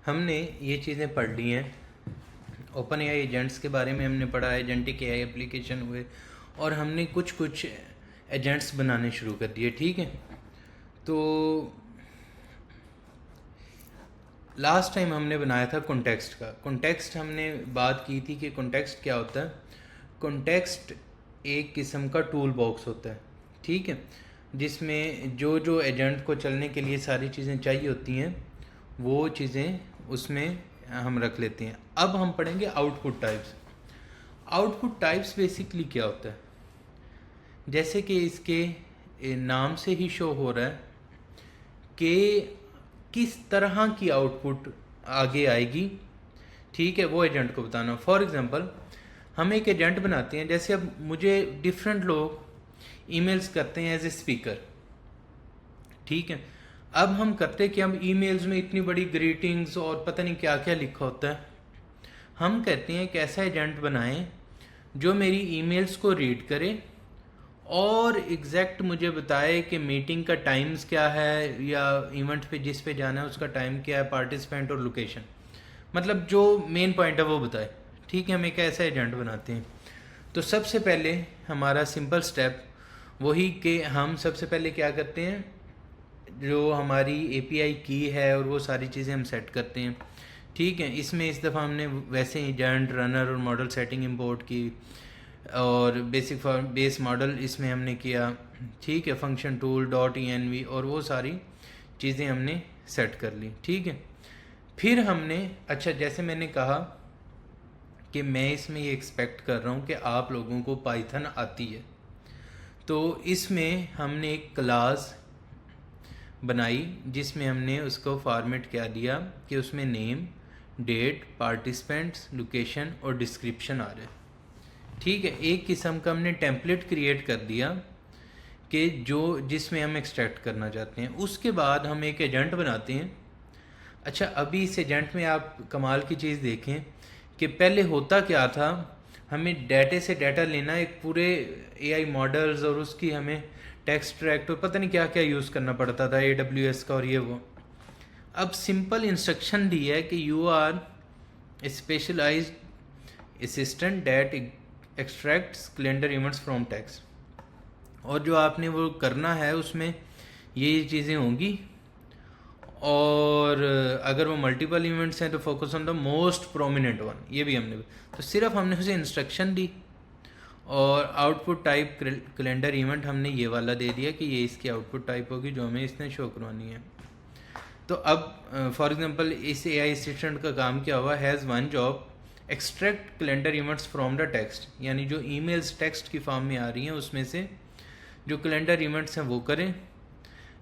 हमने ये चीज़ें पढ़ ली हैं। ओपन एआई एजेंट्स के बारे में हमने पढ़ा, एजेंटिक एआई एप्लीकेशन हुए, और हमने कुछ कुछ एजेंट्स बनाने शुरू कर दिए। ठीक है, तो लास्ट टाइम हमने बनाया था कॉन्टेक्स्ट का। कॉन्टेक्स्ट हमने बात की थी कि कॉन्टेक्स्ट क्या होता है। कॉन्टेक्स्ट एक किस्म का टूल बॉक्स होता है, ठीक है, जिसमें जो जो एजेंट को चलने के लिए सारी चीज़ें चाहिए होती हैं वो चीज़ें उसमें हम रख लेते हैं। अब हम पढ़ेंगे output types. Output types basically क्या होता है, जैसे कि इसके नाम से ही शो हो रहा है कि किस तरह की आउटपुट आगे आएगी, ठीक है, वो एजेंट को बताना। फॉर एग्जांपल हम एक एजेंट बनाते हैं, जैसे अब मुझे डिफरेंट लोग ईमेल्स करते हैं एज ए स्पीकर, ठीक है। अब हम करते कि हम ईमेल्स में इतनी बड़ी ग्रीटिंग्स और पता नहीं क्या क्या लिखा होता है। हम कहते हैं कि ऐसा एजेंट बनाएं जो मेरी ईमेल्स को रीड करे और एग्जैक्ट मुझे बताए कि मीटिंग का टाइम्स क्या है या इवेंट पे जिस पे जाना है उसका टाइम क्या है, पार्टिसिपेंट और लोकेशन, मतलब जो मेन पॉइंट है वो बताए। ठीक है, हम एक ऐसा एजेंट बनाते हैं। तो सबसे पहले हमारा सिंपल स्टेप वही कि हम सबसे पहले क्या करते हैं, जो हमारी एपीआई की है और वो सारी चीज़ें हम सेट करते हैं। ठीक है, इसमें इस दफ़ा हमने वैसे एजेंट, रनर और मॉडल सेटिंग इंपोर्ट की, और बेस मॉडल इसमें हमने किया, ठीक है, फंक्शन टूल डॉट env और वो सारी चीज़ें हमने सेट कर ली। ठीक है, फिर हमने, अच्छा जैसे मैंने कहा कि मैं इसमें ये एक्सपेक्ट कर रहा हूँ कि आप लोगों को पाइथन आती है, तो इसमें हमने एक क्लास बनाई जिसमें हमने उसको फॉर्मेट क्या दिया कि उसमें नेम, डेट, पार्टिसिपेंट्स, लोकेशन और डिस्क्रिप्शन आ रहा है। ठीक है, एक किस्म का हमने टेम्पलेट क्रिएट कर दिया कि जो जिसमें हम एक्सट्रैक्ट करना चाहते हैं। उसके बाद हम एक एजेंट बनाते हैं। अच्छा, अभी इस एजेंट में आप कमाल की चीज़ देखें कि पहले होता क्या था, हमें डाटे से डाटा लेना, एक पूरे एआई मॉडल्स और उसकी हमें टेक्स्ट ट्रैक्ट और पता नहीं क्या क्या यूज़ करना पड़ता था, AWS का और ये वो। अब सिंपल इंस्ट्रक्शन दी है कि you are specialised assistant that extracts calendar events from text, और जो आपने वो करना है उसमें ये चीज़ें होंगी, और अगर वो मल्टीपल इवेंट्स हैं तो focus on the most prominent one, ये भी हमने, तो सिर्फ हमने उसे इंस्ट्रक्शन दी। और आउटपुट टाइप कैलेंडर इवेंट हमने ये वाला दे दिया कि ये इसकी आउटपुट टाइप होगी जो हमें इसने शो करवानी है। तो अब फॉर एग्जांपल इस एआई असिस्टेंट का काम क्या हुआ, has one job, extract calendar events from the text, यानी जो ईमेल्स टेक्स्ट की फॉर्म में आ रही हैं उसमें से जो कैलेंडर इवेंट्स हैं वो करें।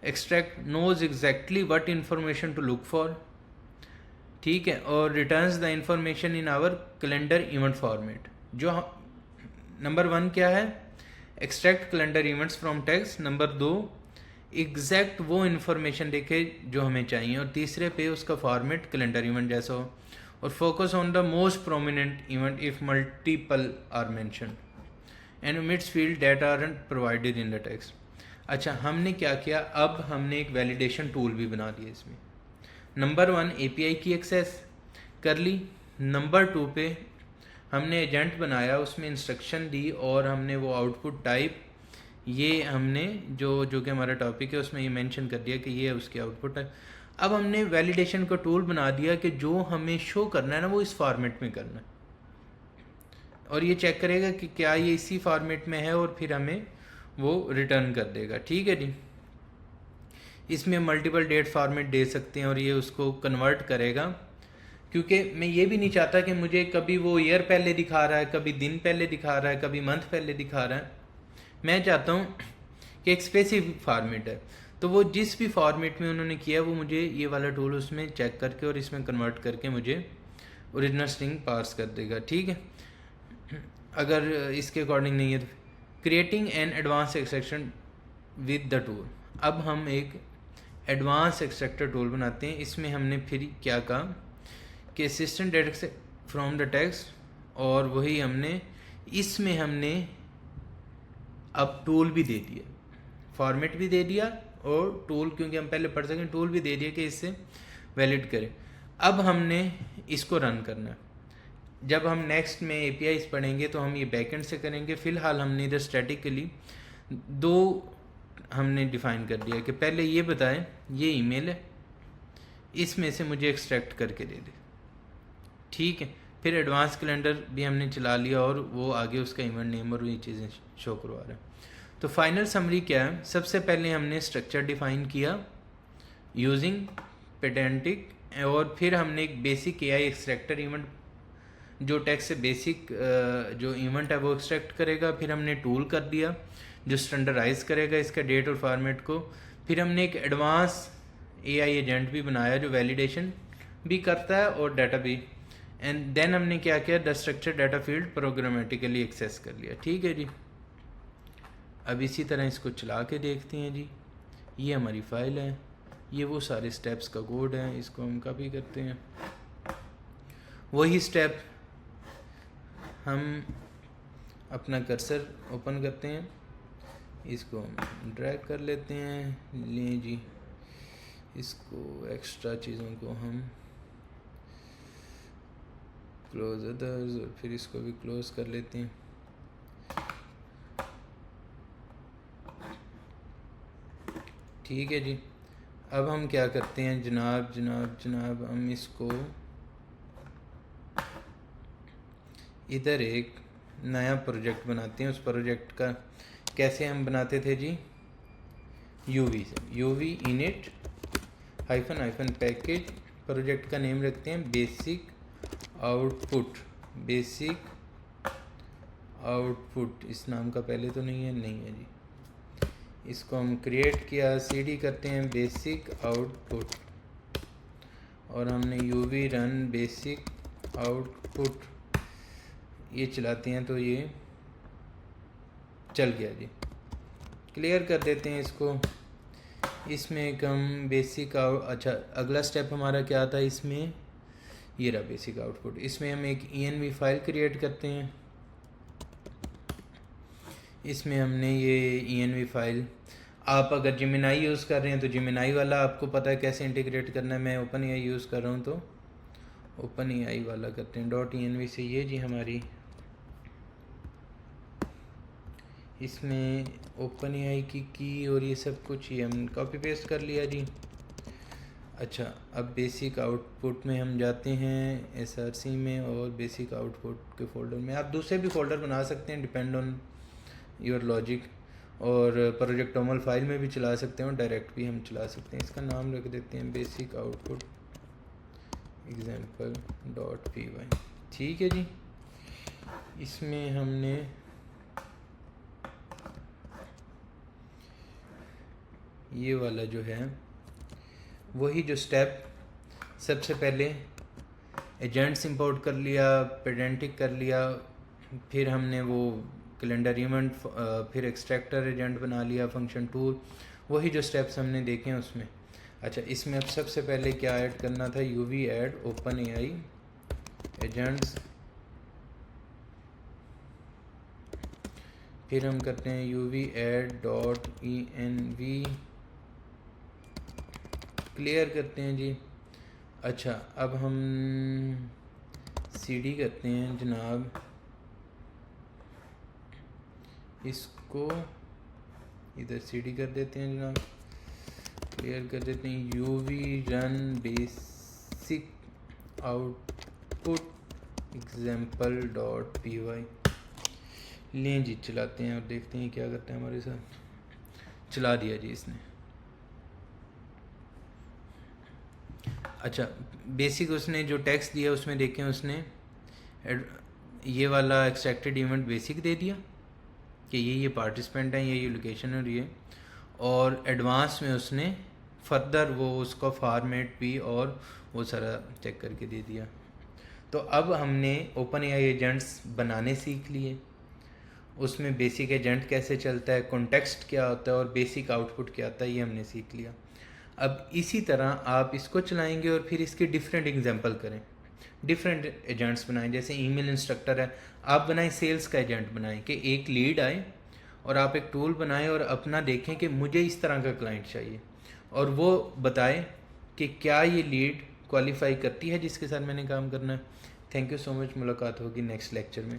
Extract knows exactly what information to look for, ठीक है, और returns the information in our calendar event format. जो नंबर 1 क्या है, extract calendar events from text. Number 2, exact वो इन्फॉर्मेशन देखे जो हमें चाहिए, और तीसरे पे उसका फॉर्मेट कैलेंडर इवेंट जैसा हो, और focus on the most prominent event if multiple are mentioned and omits field that aren't provided in the text. अच्छा, हमने क्या किया, अब हमने एक वैलिडेशन टूल भी बना दिया इसमें। नंबर 1 एपीआई की एक्सेस कर ली। नंबर 2 पे हमने एजेंट बनाया, उसमें इंस्ट्रक्शन दी, और हमने वो आउटपुट टाइप, ये हमने जो जो कि हमारा टॉपिक है उसमें ये मेंशन कर दिया कि ये है उसकी आउटपुट टाइप। अब हमने वैलिडेशन का टूल बना दिया कि जो हमें शो करना है ना वो इस फॉर्मेट में करना है, और ये चेक करेगा कि क्या ये इसी फॉर्मेट में है, और फिर हमें वो रिटर्न कर देगा। ठीक है जी, इसमें मल्टीपल डेट फॉर्मेट दे सकते हैं और ये उसको कन्वर्ट करेगा, क्योंकि मैं ये भी नहीं चाहता कि मुझे कभी वो ईयर पहले दिखा रहा है, कभी दिन पहले दिखा रहा है, कभी मंथ पहले दिखा रहा है। मैं चाहता हूँ कि एक स्पेसिफिक फॉर्मेट है, तो वो जिस भी फॉर्मेट में उन्होंने किया वो मुझे ये वाला टूल उसमें चेक करके और इसमें कन्वर्ट करके मुझे ओरिजिनल स्ट्रिंग पास कर देगा। ठीक है, अगर इसके अकॉर्डिंग नहीं है तो creating an advance extraction with the tool. अब हम एक एडवांस एक्सट्रैक्टर टूल बनाते हैं। इसमें हमने फिर क्या कहा कि assistant direct from the text, और वही हमने इसमें हमने अब टूल भी दे दिया, फॉर्मेट भी दे दिया, और टूल, क्योंकि हम पहले पढ़ सकें, टूल भी दे दिया कि इससे वैलिड करें। अब हमने इसको रन करना है। जब हम नेक्स्ट में एपीआईज पढ़ेंगे तो हम ये बैकएंड से करेंगे। फ़िलहाल हमने इधर स्टैटिकली दो हमने डिफ़ाइन कर दिया कि पहले ये बताएं ये ईमेल है, इसमें से मुझे एक्सट्रैक्ट करके दे दे, ठीक है। फिर एडवांस कैलेंडर भी हमने चला लिया और वो आगे उसका इवेंट नेम और ये चीज़ें शो करवा रहा है। तो फाइनल समरी क्या है? सबसे पहले हमने स्ट्रक्चर डिफ़ाइन किया यूजिंग पेडेंटिक, और फिर हमने एक बेसिक एआई एक्सट्रैक्टर इवेंट जो टेक्स्ट से बेसिक जो इवेंट है वो एक्सट्रैक्ट करेगा। फिर हमने टूल कर दिया जो स्टैंडर्डाइज करेगा इसका डेट और फॉर्मेट को। फिर हमने एक एडवांस एआई एजेंट भी बनाया जो वैलिडेशन भी करता है और डाटा भी। एंड देन हमने क्या किया, the structure data field programmatically access कर लिया, ठीक है जी। अब इसी तरह इसको चला के देखते हैं जी। ये हमारी फाइल है, ये वो सारे स्टेप्स का कोड है, इसको हम कॉपी करते हैं। वही स्टेप हम अपना कर्सर ओपन करते हैं, इसको हम ड्रैग कर लेते हैं, लें जी इसको एक्स्ट्रा चीज़ों को हम क्लोज अदर्स और फिर इसको भी क्लोज कर लेते हैं। ठीक है जी। अब हम क्या करते हैं जनाब हम इसको इधर एक नया प्रोजेक्ट बनाते हैं। उस प्रोजेक्ट का कैसे हम बनाते थे जी, यूवी से, UV init hyphen package. Project का नेम रखते हैं बेसिक आउटपुट, बेसिक आउटपुट। इस नाम का पहले तो नहीं है जी। इसको हम क्रिएट किया, सीडी करते हैं बेसिक आउटपुट, और हमने यूवी रन बेसिक आउटपुट ये चलाते हैं तो ये चल गया जी। क्लियर कर देते हैं इसको। इसमें एक हम बेसिक अच्छा अगला स्टेप हमारा क्या था इसमें, ये रहा बेसिक आउटपुट। इसमें हम एक env फाइल क्रिएट करते हैं। इसमें हमने ये env फाइल, आप अगर जिमिनाई यूज़ कर रहे हैं तो जिमिनाई वाला आपको पता है कैसे इंटीग्रेट करना है। मैं ओपन एआई यूज़ कर रहा हूँ तो ओपन एआई वाला करते हैं .env से। ये जी हमारी इसमें ओपन एआई की और ये सब कुछ ही हम कॉपी पेस्ट कर लिया जी। अच्छा, अब बेसिक आउटपुट में हम जाते हैं SRC में, और बेसिक आउटपुट के फोल्डर में आप दूसरे भी फोल्डर बना सकते हैं डिपेंड ऑन योर लॉजिक, और प्रोजेक्ट ओमल फाइल में भी चला सकते हैं और डायरेक्ट भी हम चला सकते हैं। इसका नाम रख देते हैं बेसिक आउटपुट example.py, ठीक है जी। इसमें हमने ये वाला जो है वही जो स्टेप, सबसे पहले एजेंट्स इंपोर्ट कर लिया, पेडेंटिक कर लिया, फिर हमने वो कैलेंडर इवेंट, फिर एक्सट्रैक्टर एजेंट बना लिया, फंक्शन टूल, वही जो स्टेप्स हमने देखे हैं उसमें। अच्छा, इसमें अब सबसे पहले क्या ऐड करना था, UV add open AI agents, फिर हम करते हैं यूवी ऐड .env, क्लियर करते हैं जी। अच्छा, अब हम सीडी करते हैं जनाब, इसको इधर सीडी कर देते हैं जनाब, क्लियर कर देते हैं UV run basic output example.py। लें जी चलाते हैं और देखते हैं क्या करते हैं हमारे साथ। चला दिया जी इसने। अच्छा, बेसिक उसने जो टेक्स्ट दिया उसमें देखें उसने ये वाला एक्सट्रैक्टेड इवेंट बेसिक दे दिया कि ये पार्टिसिपेंट हैं, ये लोकेशन और ये, और एडवांस में उसने फर्दर वो उसका फॉर्मेट भी और वो सारा चेक करके दे दिया। तो अब हमने ओपन एआई एजेंट्स बनाने सीख लिए, उसमें बेसिक एजेंट कैसे चलता है, कॉन्टेक्स्ट क्या होता है और बेसिक आउटपुट क्या आता है, ये हमने सीख लिया। अब इसी तरह आप इसको चलाएंगे और फिर इसके डिफरेंट एग्जांपल करें, डिफरेंट एजेंट्स बनाएं। जैसे ईमेल इंस्ट्रक्टर है, आप बनाएं सेल्स का एजेंट बनाएं कि एक लीड आए और आप एक टूल बनाएं और अपना देखें कि मुझे इस तरह का क्लाइंट चाहिए, और वो बताए कि क्या ये लीड क्वालिफाई करती है जिसके साथ मैंने काम करना है। थैंक यू सो मच, मुलाकात होगी नेक्स्ट लेक्चर में।